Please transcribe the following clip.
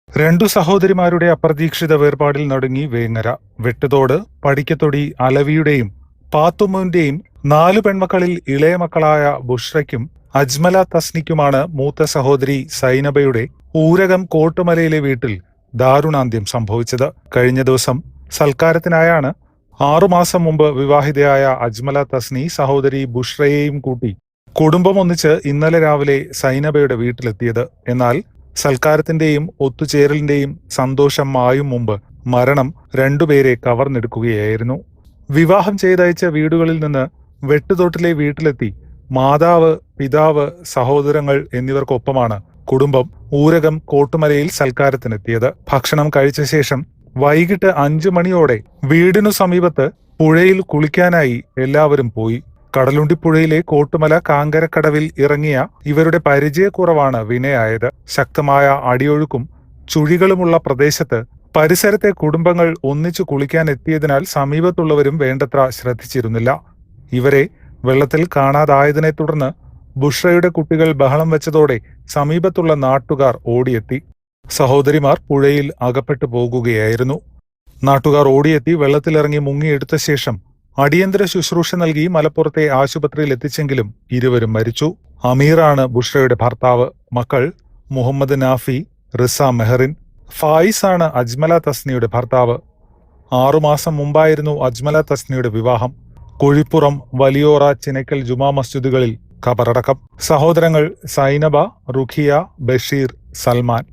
രണ്ടു സഹോദരിമാരുടെ അപ്രതീക്ഷിത വേർപാടിൽ നടുങ്ങി വേങ്ങര. വെട്ടുതോട് പടിക്കത്തൊടി അലവിയുടെയും പാത്തുമ്മുവിന്റെയും 4 പെൺമക്കളിൽ ഇളയ മക്കളായ ബുഷ്രയ്ക്കും അജ്മല തസ്നിക്കുമാണ് മൂത്ത സഹോദരി സൈനബയുടെ ഊരകം കോട്ടുമലയിലെ വീട്ടിൽ ദാരുണാന്ത്യം സംഭവിച്ചത്. കഴിഞ്ഞ ദിവസം സൽക്കാരത്തിനായാണ് 6 മാസം മുമ്പ് വിവാഹിതയായ അജ്മല തസ്നി സഹോദരി ബുഷ്രയെയും കൂട്ടി കുടുംബം ഒന്നിച്ച് ഇന്നലെ രാവിലെ സൈനബയുടെ വീട്ടിലെത്തിയത്. എന്നാൽ സൽക്കാരത്തിന്റെയും ഒത്തുചേരലിന്റെയും സന്തോഷം മായും മുമ്പ് മരണം രണ്ടുപേരെ കവർന്നെടുക്കുകയായിരുന്നു. വിവാഹം ചെയ്തയച്ച വീടുകളിൽ നിന്ന് വെട്ടുതോട്ടിലെ വീട്ടിലെത്തി മാതാവ്, പിതാവ്, സഹോദരങ്ങൾ എന്നിവർക്കൊപ്പമാണ് കുടുംബം ഊരകം കോട്ടുമലയിൽ സൽക്കാരത്തിനെത്തിയത്. ഭക്ഷണം കഴിച്ച ശേഷം വൈകിട്ട് 5 മണിയോടെ വീടിനു സമീപത്ത് പുഴയിൽ കുളിക്കാനായി എല്ലാവരും പോയി. കടലുണ്ടിപ്പുഴയിലെ കോട്ടുമല കാങ്കരക്കടവിൽ ഇറങ്ങിയ ഇവരുടെ പരിചയക്കുറവാണ് വിനയായത്. ശക്തമായ അടിയൊഴുക്കും ചുഴികളുമുള്ള പ്രദേശത്ത് പരിസരത്തെ കുടുംബങ്ങൾ ഒന്നിച്ചു കുളിക്കാൻ എത്തിയതിനാൽ സമീപത്തുള്ളവരും വേണ്ടത്ര ശ്രദ്ധിച്ചിരുന്നില്ല. ഇവരെ വെള്ളത്തിൽ കാണാതായതിനെ തുടർന്ന് ബുഷ്രയുടെ കുട്ടികൾ ബഹളം വെച്ചതോടെ സമീപത്തുള്ള നാട്ടുകാർ ഓടിയെത്തി. സഹോദരിമാർ പുഴയിൽ അകപ്പെട്ടു പോകുകയായിരുന്നു. നാട്ടുകാർ ഓടിയെത്തി വെള്ളത്തിലിറങ്ങി മുങ്ങിയെടുത്ത ശേഷം അടിയന്തര ശുശ്രൂഷ നൽകി മലപ്പുറത്തെ ആശുപത്രിയിൽ എത്തിച്ചെങ്കിലും ഇരുവരും മരിച്ചു. അമീറാണ് ബുഷ്രയുടെ ഭർത്താവ്. മക്കൾ മുഹമ്മദ് നാഫി, റിസ മെഹറിൻ. ഫായിസ് ആണ് അജ്മല തസ്നിയുടെ ഭർത്താവ്. 6 മാസം മുമ്പായിരുന്നു അജ്മല തസ്നിയുടെ വിവാഹം. കുഴിപ്പുറം, വലിയോറ, ചിനക്കൽ ജുമാ മസ്ജിദുകളിൽ ഖബറടക്കം. സഹോദരങ്ങൾ സൈനബ, റുഖിയ, ബഷീർ, സൽമാൻ.